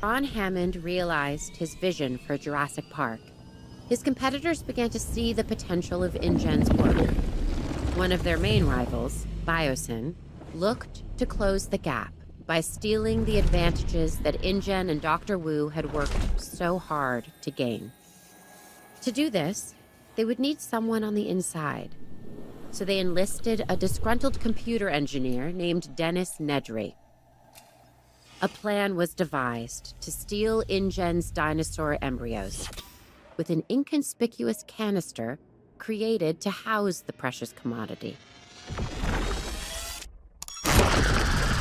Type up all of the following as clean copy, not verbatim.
Ron Hammond realized his vision for Jurassic Park. His competitors began to see the potential of InGen's work. One of their main rivals, Biosyn, looked to close the gap by stealing the advantages that InGen and Dr. Wu had worked so hard to gain. To do this, they would need someone on the inside. So they enlisted a disgruntled computer engineer named Dennis Nedry. A plan was devised to steal InGen's dinosaur embryos with an inconspicuous canister created to house the precious commodity.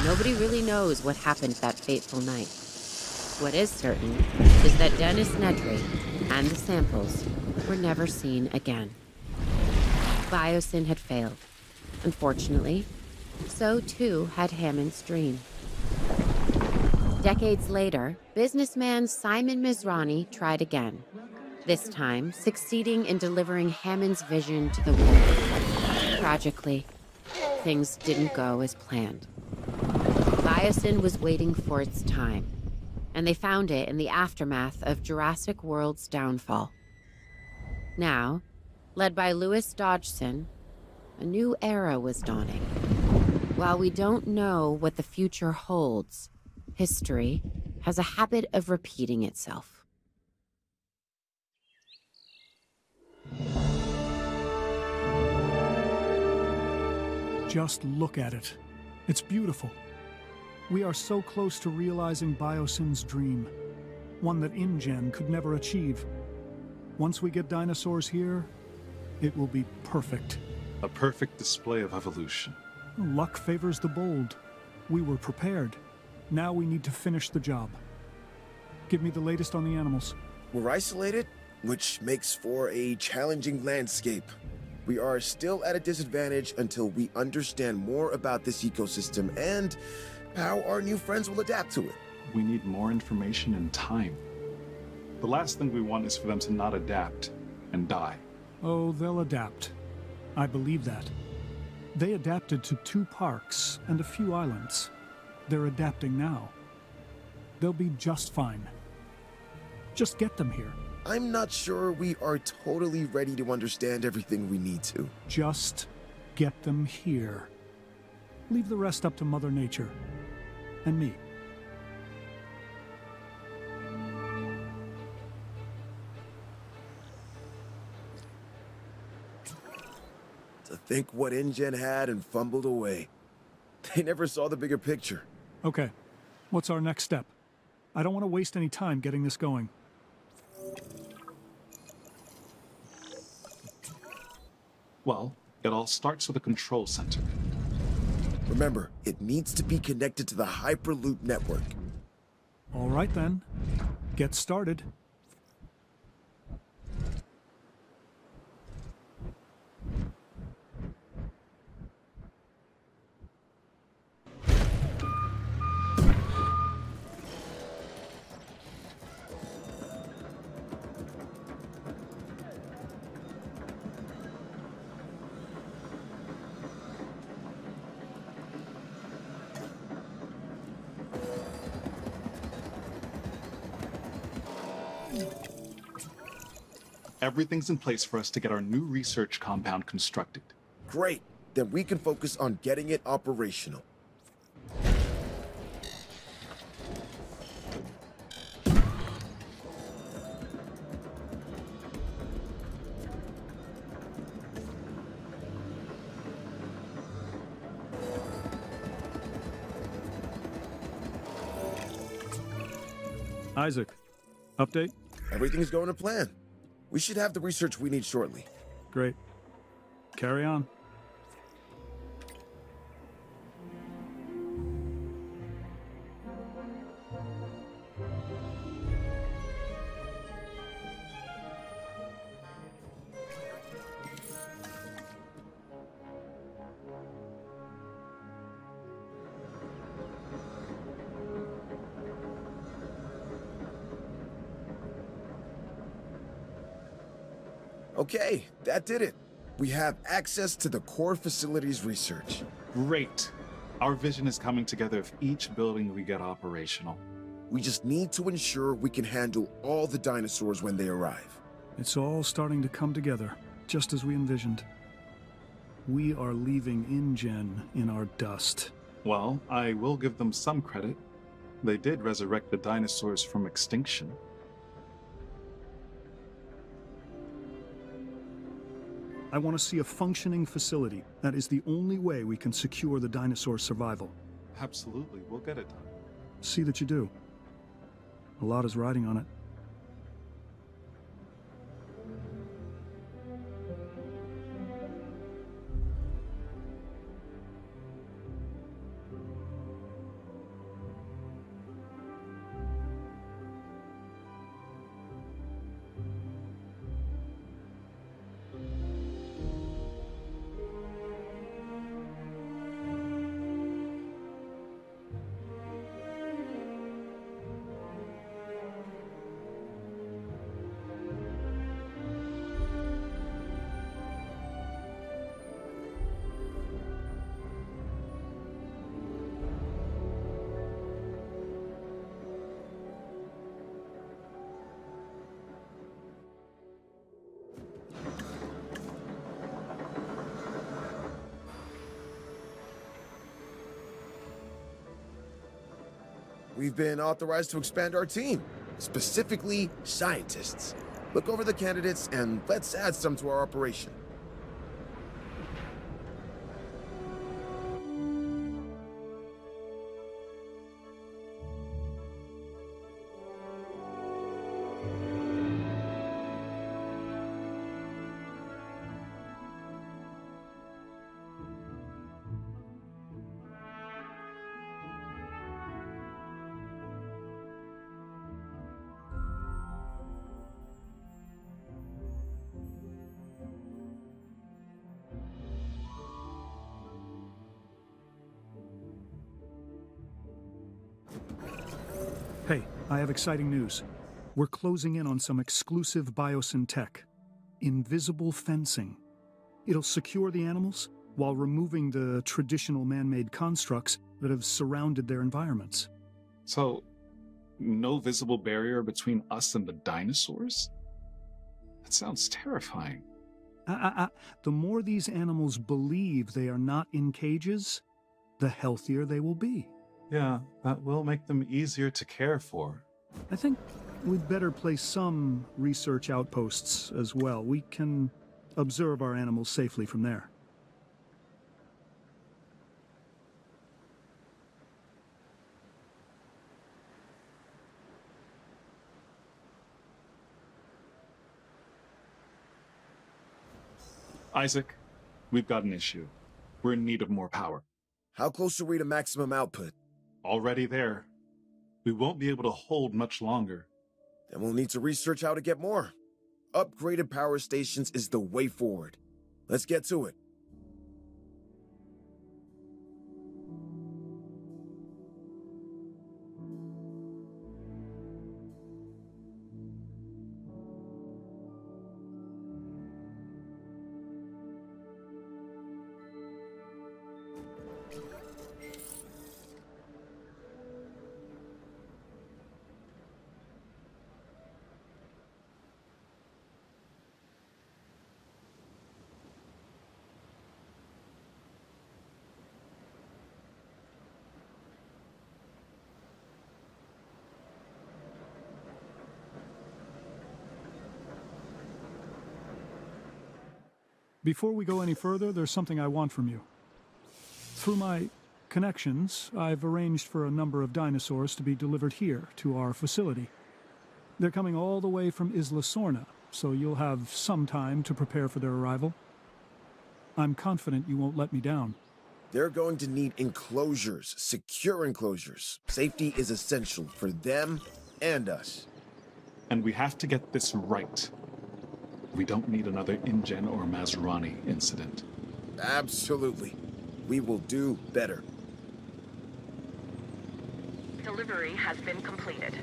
Nobody really knows what happened that fateful night. What is certain is that Dennis Nedry and the samples were never seen again. Biosyn had failed. Unfortunately, so too had Hammond's dream. Decades later, businessman Simon Mizrahi tried again, this time succeeding in delivering Hammond's vision to the world. Tragically, things didn't go as planned. Biosyn was waiting for its time, and they found it in the aftermath of Jurassic World's downfall. Now, led by Louis Dodgson, a new era was dawning. While we don't know what the future holds, history has a habit of repeating itself. Just look at it. It's beautiful. We are so close to realizing Biosyn's dream, one that InGen could never achieve. Once we get dinosaurs here, it will be perfect. A perfect display of evolution. Luck favors the bold. We were prepared. Now we need to finish the job. Give me the latest on the animals. We're isolated, which makes for a challenging landscape. We are still at a disadvantage until we understand more about this ecosystem and how our new friends will adapt to it. We need more information and time. The last thing we want is for them to not adapt and die. Oh, they'll adapt. I believe that. They adapted to 2 parks and a few islands. They're adapting now. They'll be just fine. Just get them here. I'm not sure we are totally ready to understand everything we need to. Just get them here. Leave the rest up to Mother Nature. And me. To think what InGen had and fumbled away. They never saw the bigger picture. Okay, what's our next step? I don't want to waste any time getting this going. Well, it all starts with a control center. Remember, it needs to be connected to the Hyperloop network. All right then, get started. Everything's in place for us to get our new research compound constructed. Great. Then we can focus on getting it operational. Isaac, update? Everything's going to plan. We should have the research we need shortly. Great. Carry on. Okay, that did it. We have access to the core facilities research. Great. Our vision is coming together if each building we get operational. We just need to ensure we can handle all the dinosaurs when they arrive. It's all starting to come together, just as we envisioned. We are leaving InGen in our dust. Well, I will give them some credit. They did resurrect the dinosaurs from extinction. I want to see a functioning facility. That is the only way we can secure the dinosaur survival. Absolutely, we'll get it done. See that you do. A lot is riding on it. We've been authorized to expand our team, specifically scientists. Look over the candidates and let's add some to our operation. Hey, I have exciting news. We're closing in on some exclusive Biosyn tech. Invisible fencing. It'll secure the animals while removing the traditional man-made constructs that have surrounded their environments. So, no visible barrier between us and the dinosaurs? That sounds terrifying. The more these animals believe they are not in cages, the healthier they will be. Yeah, that will make them easier to care for. I think we'd better place some research outposts as well. We can observe our animals safely from there. Isaac, we've got an issue. We're in need of more power. How close are we to maximum output? Already there. We won't be able to hold much longer. Then we'll need to research how to get more. Upgraded power stations is the way forward. Let's get to it. Before we go any further, there's something I want from you. Through my connections, I've arranged for a number of dinosaurs to be delivered here to our facility. They're coming all the way from Isla Sorna, so you'll have some time to prepare for their arrival. I'm confident you won't let me down. They're going to need enclosures, secure enclosures. Safety is essential for them and us. And we have to get this right. We don't need another InGen or Mazrani incident. Absolutely. We will do better. Delivery has been completed.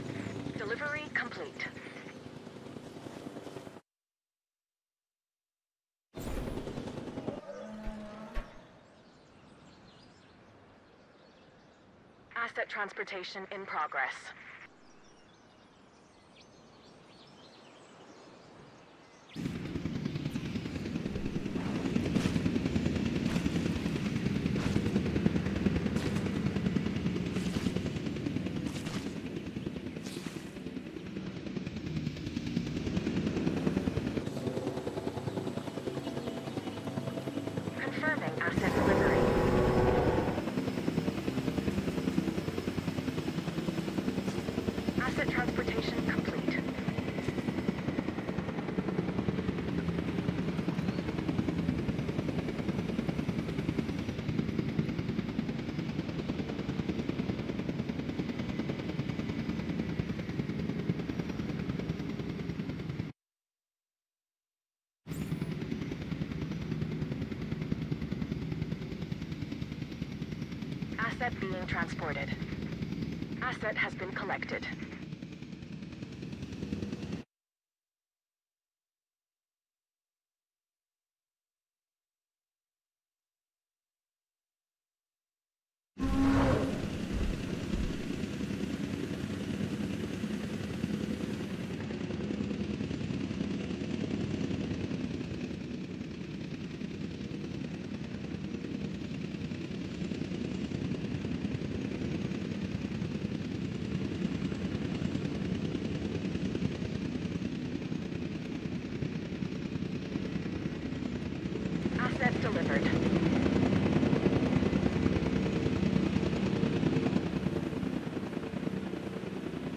Delivery complete. transportation in progress. Confirming asset delivery. Asset transportation complete. Asset being transported. Asset has been collected. Asset delivered.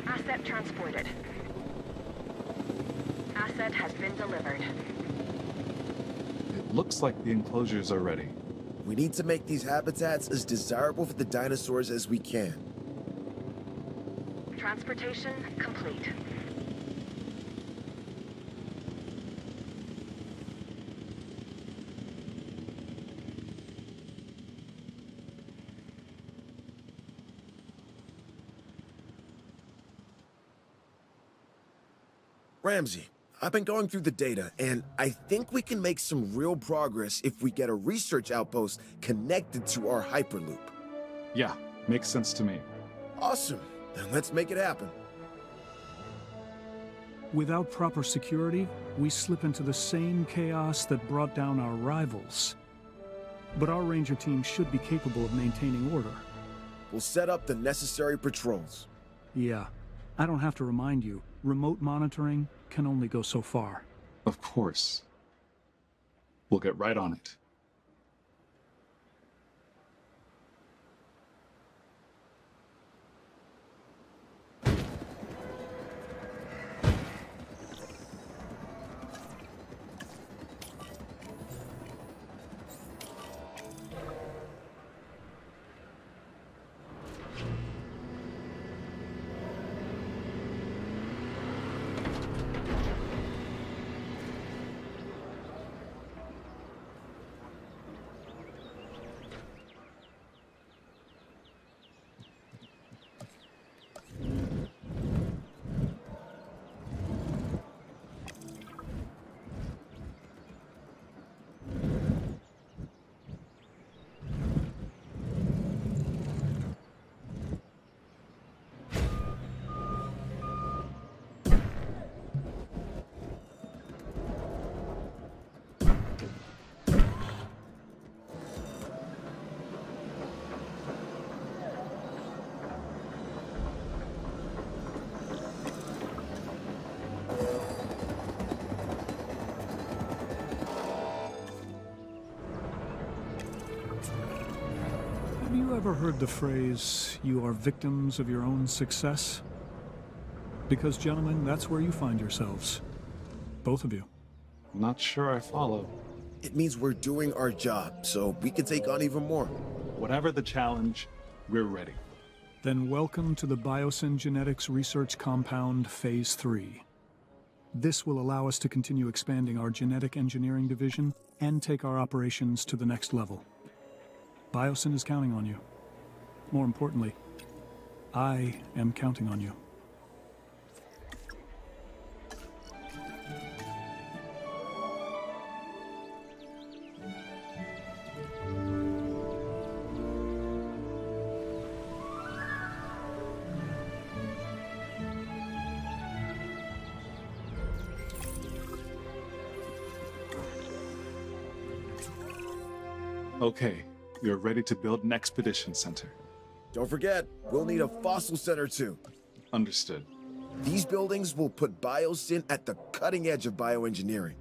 Asset transported. Asset has been delivered. It looks like the enclosures are ready. We need to make these habitats as desirable for the dinosaurs as we can. Transportation complete. Ramsey, I've been going through the data, and I think we can make some real progress if we get a research outpost connected to our Hyperloop. Yeah, makes sense to me. Awesome. Then let's make it happen. Without proper security, we slip into the same chaos that brought down our rivals. But our ranger team should be capable of maintaining order. We'll set up the necessary patrols. Yeah, I don't have to remind you, remote monitoring can only go so far. Of course. We'll get right on it. Have you ever heard the phrase, "You are victims of your own success"? Because, gentlemen, that's where you find yourselves. Both of you. Not sure I follow. It means we're doing our job, so we can take on even more. Whatever the challenge, we're ready. Then welcome to the Biosyn Genetics Research Compound Phase 3. This will allow us to continue expanding our genetic engineering division and take our operations to the next level. Biosyn is counting on you. More importantly, I am counting on you. Okay, you're ready to build an expedition center. Don't forget, we'll need a fossil center too. Understood. These buildings will put Biosyn at the cutting edge of bioengineering.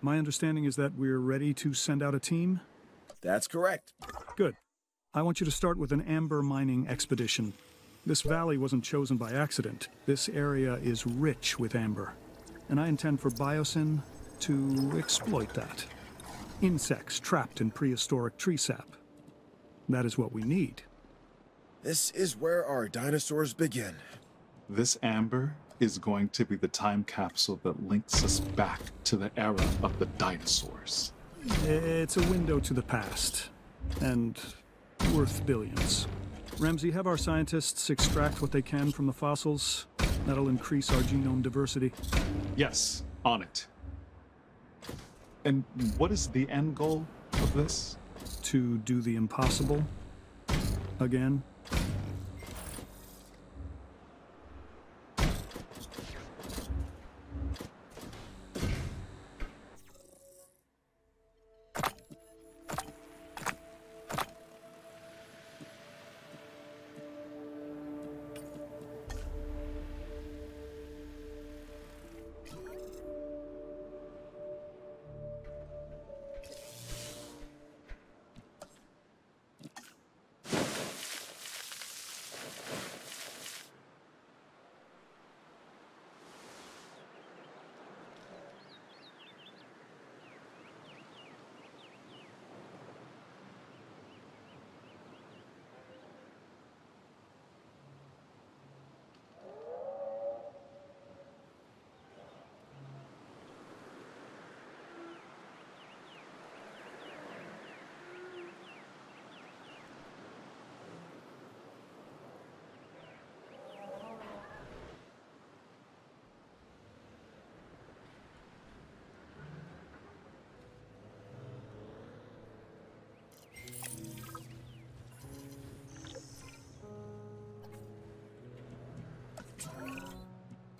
My understanding is that we're ready to send out a team? That's correct. Good. I want you to start with an amber mining expedition. This valley wasn't chosen by accident. This area is rich with amber, and I intend for Biosyn to exploit that. Insects trapped in prehistoric tree sap. That is what we need. This is where our dinosaurs begin. This amber is going to be the time capsule that links us back to the era of the dinosaurs. It's a window to the past, and worth billions. Ramsey, have our scientists extract what they can from the fossils. That'll increase our genome diversity. Yes, on it. And what is the end goal of this? To do the impossible again.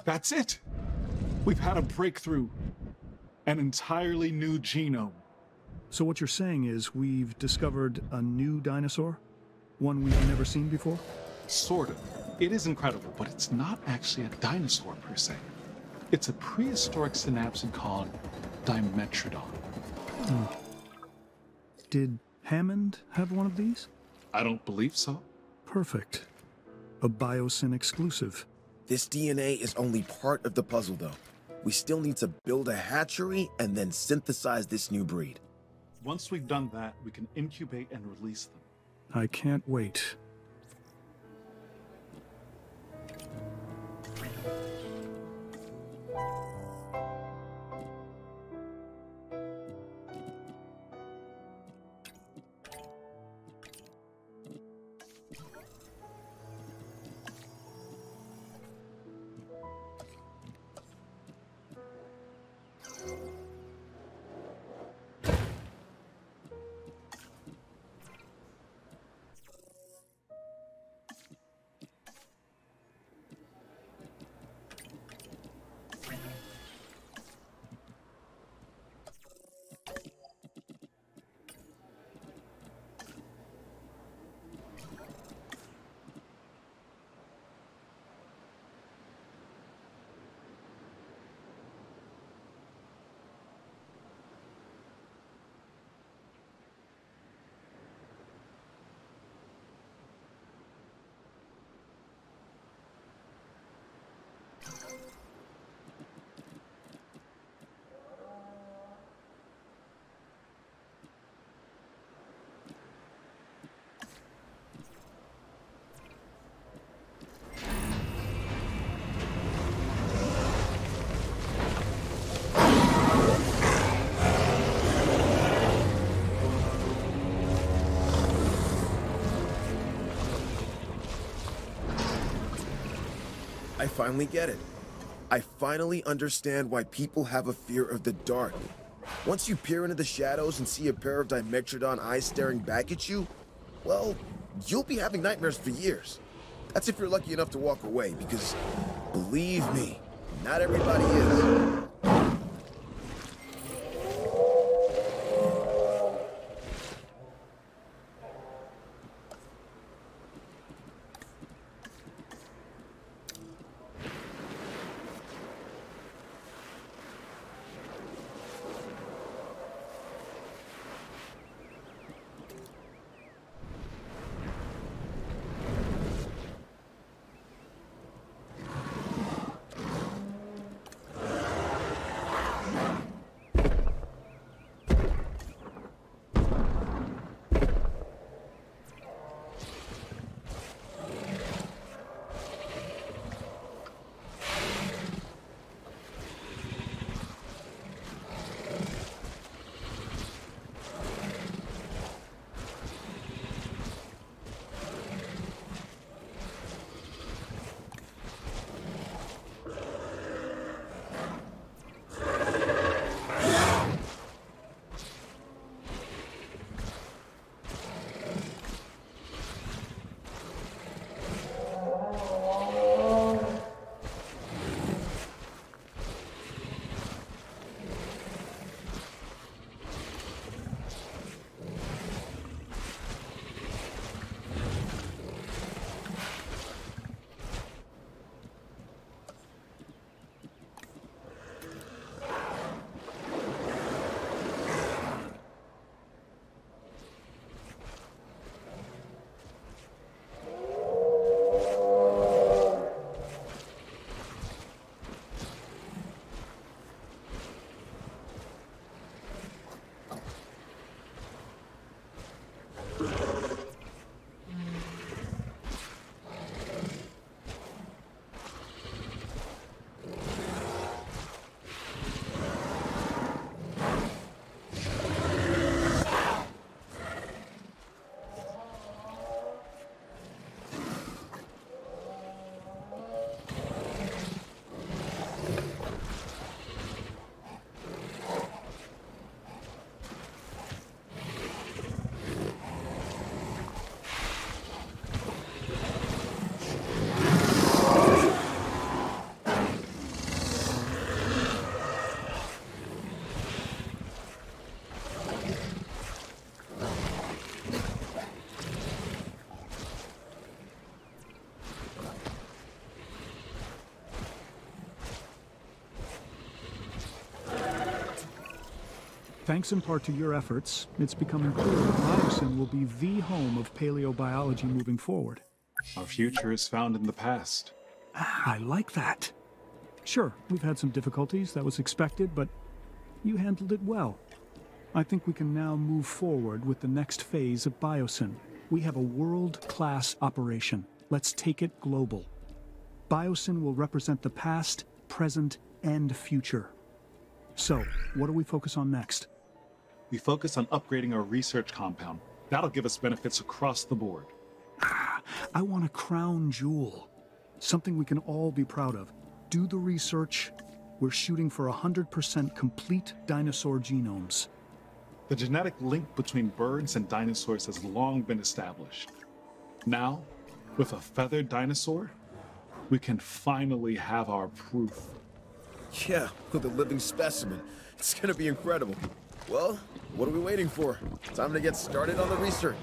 That's it! We've had a breakthrough. An entirely new genome. So what you're saying is we've discovered a new dinosaur? One we've never seen before? Sort of. It is incredible, but it's not actually a dinosaur per se. It's a prehistoric synapsid called Dimetrodon. Did Hammond have one of these? I don't believe so. Perfect. A Biosyn exclusive. This DNA is only part of the puzzle, though. We still need to build a hatchery and then synthesize this new breed. Once we've done that, we can incubate and release them. I can't wait. finally get it. I finally understand why people have a fear of the dark. Once you peer into the shadows and see a pair of Dimetrodon eyes staring back at you, well, you'll be having nightmares for years. That's if you're lucky enough to walk away, because believe me, not everybody is. Thanks in part to your efforts, it's becoming clear that Biosyn will be the home of paleobiology moving forward. Our future is found in the past. I like that. Sure, we've had some difficulties, that was expected, but you handled it well. I think we can now move forward with the next phase of Biosyn. We have a world-class operation. Let's take it global. Biosyn will represent the past, present, and future. So, what do we focus on next? We focus on upgrading our research compound. That'll give us benefits across the board. I want a crown jewel. Something we can all be proud of. Do the research. We're shooting for 100% complete dinosaur genomes. The genetic link between birds and dinosaurs has long been established. Now, with a feathered dinosaur, we can finally have our proof. Yeah, with a living specimen. It's gonna be incredible. Well, what are we waiting for? Time to get started on the research.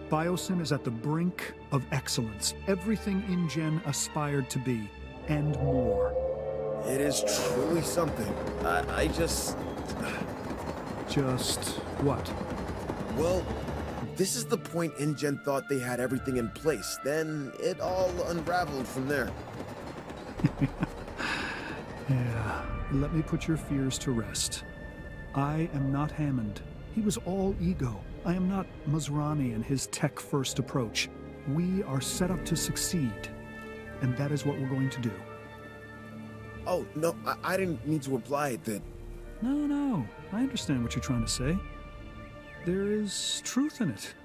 Biosyn is at the brink of excellence. Everything InGen aspired to be, and more. It is truly something. I just... Just what? Well, this is the point InGen thought they had everything in place. Then it all unraveled from there. Yeah, let me put your fears to rest. I am not Hammond. He was all ego. I am not Masrani and his tech-first approach. We are set up to succeed, and that is what we're going to do. Oh, no, I didn't mean to imply that... No, I understand what you're trying to say. There is truth in it.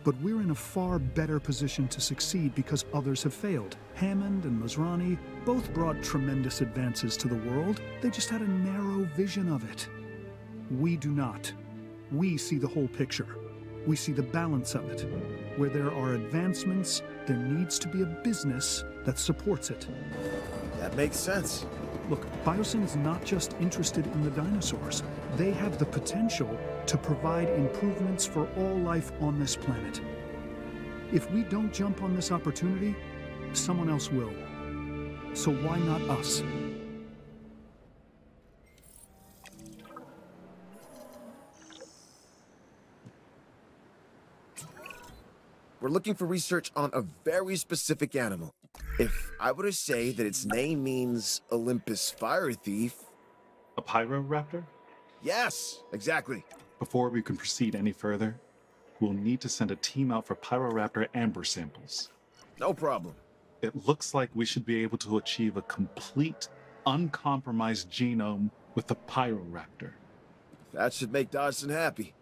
But we're in a far better position to succeed because others have failed. Hammond and Masrani both brought tremendous advances to the world. They just had a narrow vision of it. We do not. We see the whole picture. We see the balance of it. Where there are advancements, there needs to be a business that supports it. That makes sense. Look, Biosyn is not just interested in the dinosaurs. They have the potential to provide improvements for all life on this planet. If we don't jump on this opportunity, someone else will. So why not us? We're looking for research on a very specific animal. If I were to say that its name means Olympus Fire Thief... A Pyroraptor? Yes, exactly. Before we can proceed any further, we'll need to send a team out for Pyroraptor amber samples. No problem. It looks like we should be able to achieve a complete, uncompromised genome with the Pyroraptor. That should make Dodson happy.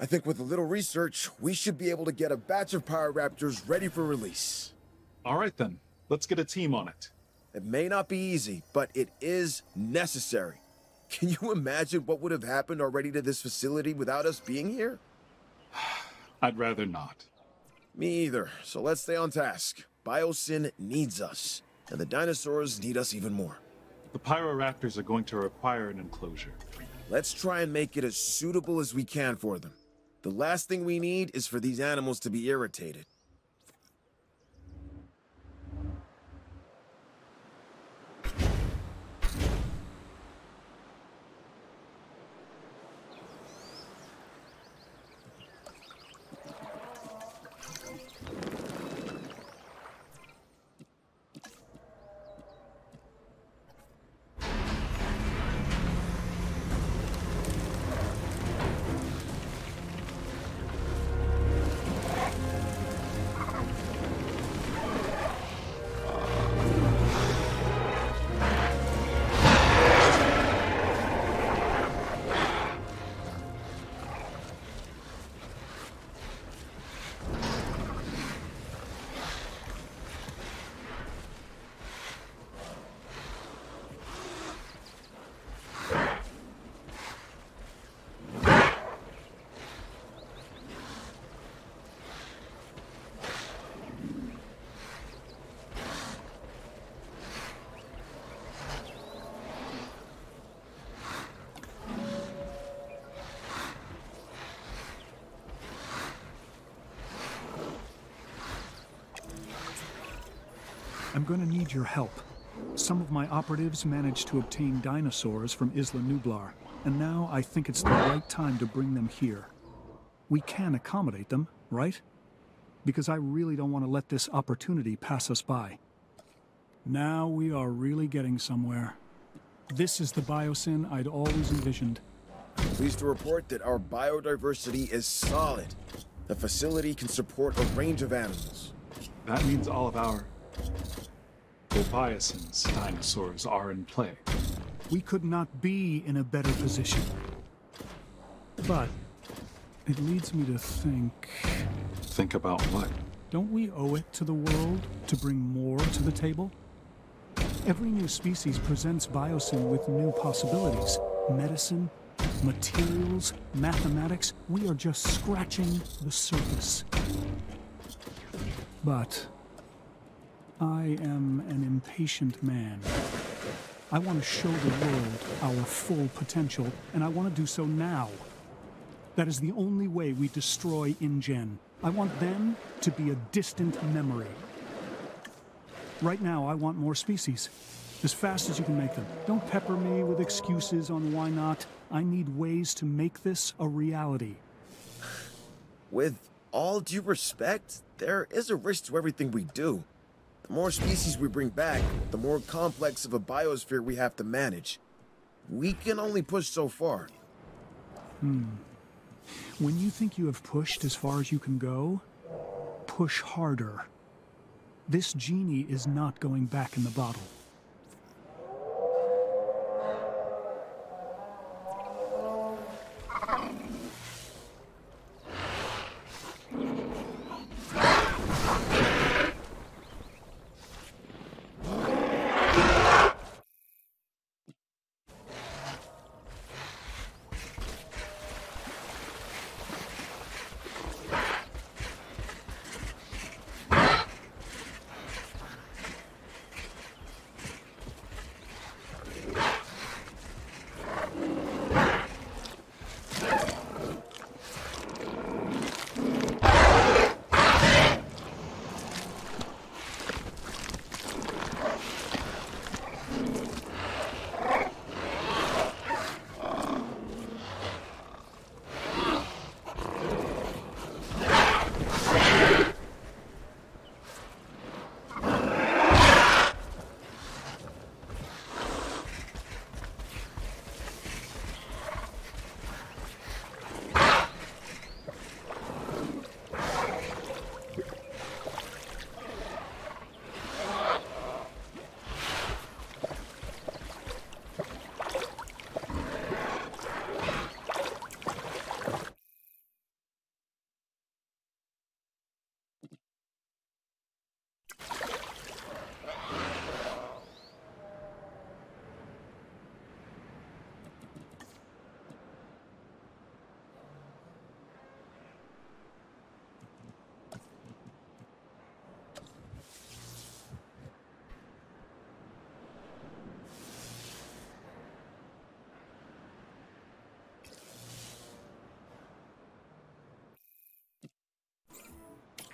I think with a little research, we should be able to get a batch of Pyroraptors ready for release. All right then, let's get a team on it. It may not be easy, but it is necessary. Can you imagine what would have happened already to this facility without us being here? I'd rather not. Me either, so let's stay on task. Biosyn needs us, and the dinosaurs need us even more. The Pyroraptors are going to require an enclosure. Let's try and make it as suitable as we can for them. The last thing we need is for these animals to be irritated. I'm gonna need your help. Some of my operatives managed to obtain dinosaurs from Isla Nublar, and now I think it's the right time to bring them here. We can accommodate them, right? Because I really don't want to let this opportunity pass us by. Now we are really getting somewhere. This is the Biosyn I'd always envisioned. Pleased to report that our biodiversity is solid. The facility can support a range of animals. That means all of our... well, Biosyn's dinosaurs are in play. We could not be in a better position. But it leads me to think... Think about what? Don't we owe it to the world to bring more to the table? Every new species presents Biosyn with new possibilities. Medicine, materials, mathematics. We are just scratching the surface. But I am an impatient man. I want to show the world our full potential, and I want to do so now. That is the only way we destroy InGen. I want them to be a distant memory. Right now, I want more species. As fast as you can make them. Don't pepper me with excuses on why not. I need ways to make this a reality. With all due respect, there is a risk to everything we do. The more species we bring back, the more complex of a biosphere we have to manage. We can only push so far. When you think you have pushed as far as you can go, push harder. This genie is not going back in the bottle.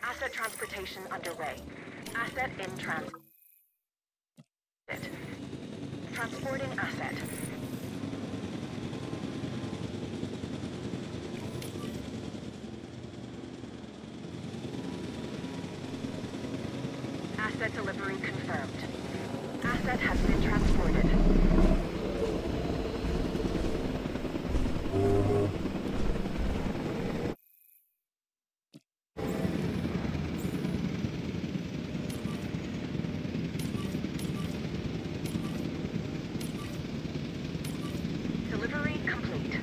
Asset transportation underway. Asset in transit. Transporting asset. Asset delivery confirmed. Asset has been transported. Delivery complete.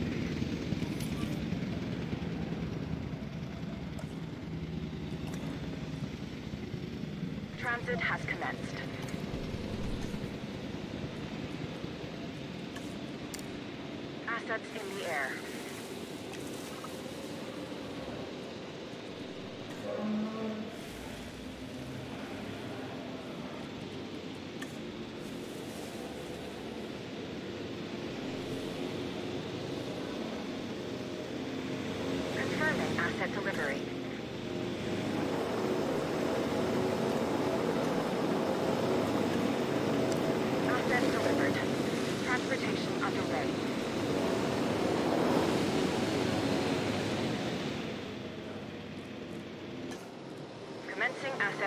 Transit has commenced. Assets in the air. Confirming asset delivery.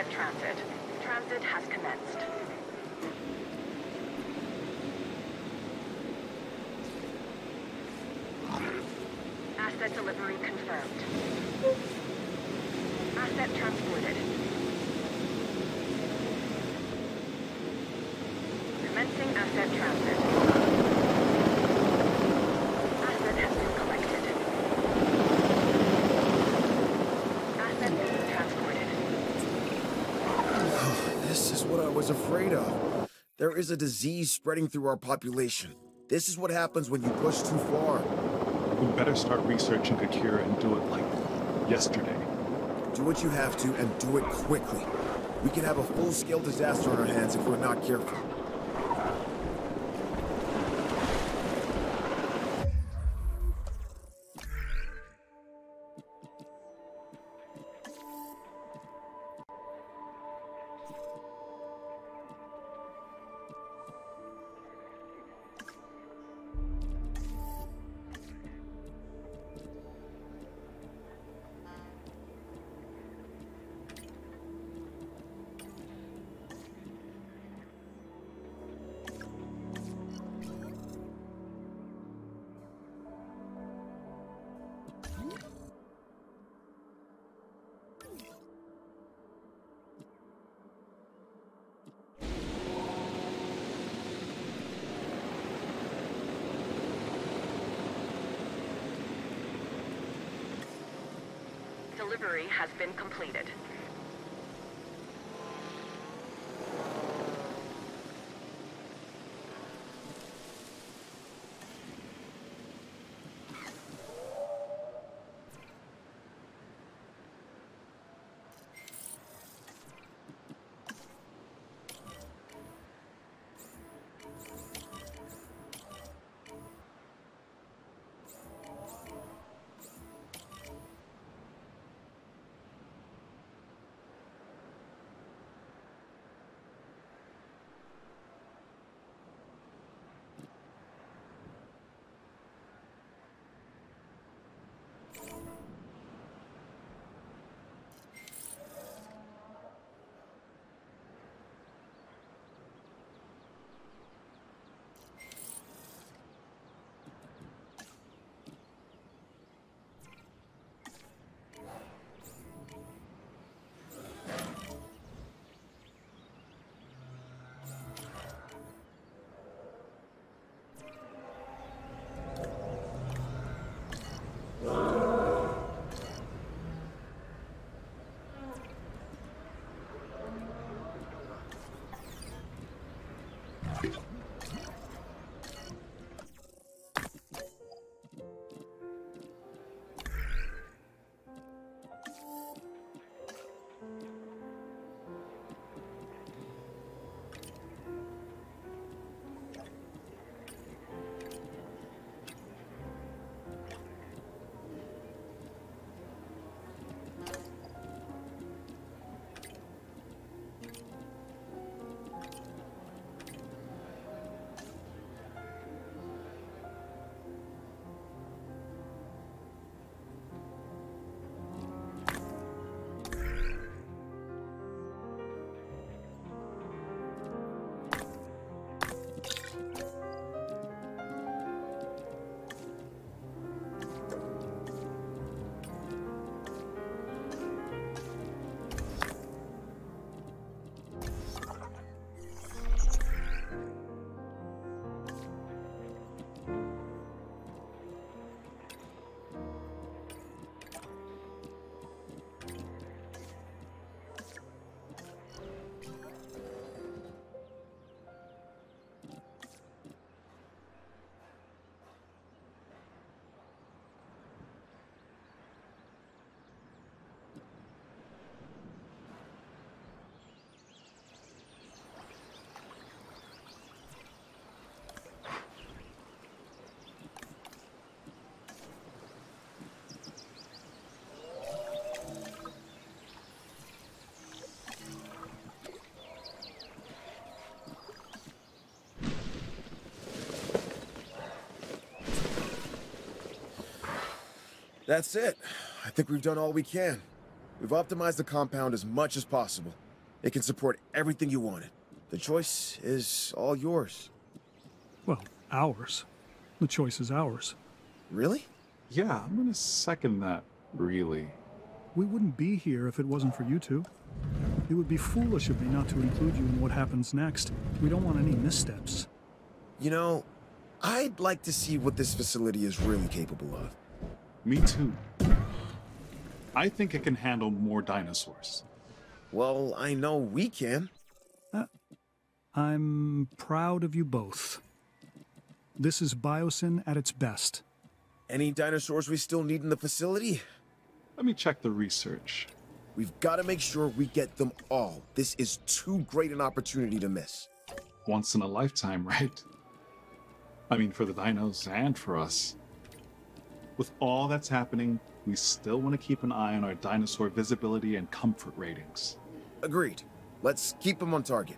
asset transit. Transit has commenced. Asset delivery confirmed. Asset transported. Commencing asset transit. Asset has been collected. Asset being transported. This is what I was afraid of. There is a disease spreading through our population. This is what happens when you push too far. We better start researching a cure and do it like yesterday. Do what you have to and do it quickly. We can have a full-scale disaster on our hands if we're not careful. Delivery has been completed. That's it. I think we've done all we can. We've optimized the compound as much as possible. It can support everything you wanted. The choice is all yours. Well, ours. The choice is ours. Really? Yeah, I'm gonna second that, really. We wouldn't be here if it wasn't for you two. It would be foolish of me not to include you in what happens next. We don't want any missteps. You know, I'd like to see what this facility is really capable of. Me too. I think it can handle more dinosaurs. Well, I know we can. I'm proud of you both. This is Biosyn at its best. Any dinosaurs we still need in the facility? Let me check the research. We've got to make sure we get them all. This is too great an opportunity to miss. Once in a lifetime, right? I mean, for the dinos and for us. With all that's happening, we still want to keep an eye on our dinosaur visibility and comfort ratings. Agreed. Let's keep them on target.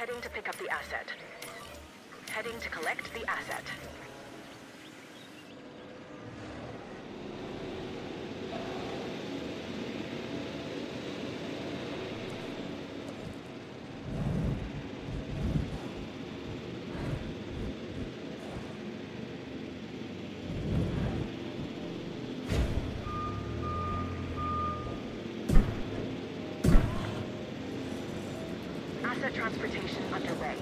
Heading to pick up the asset. Heading to collect the asset. Asset transportation underway.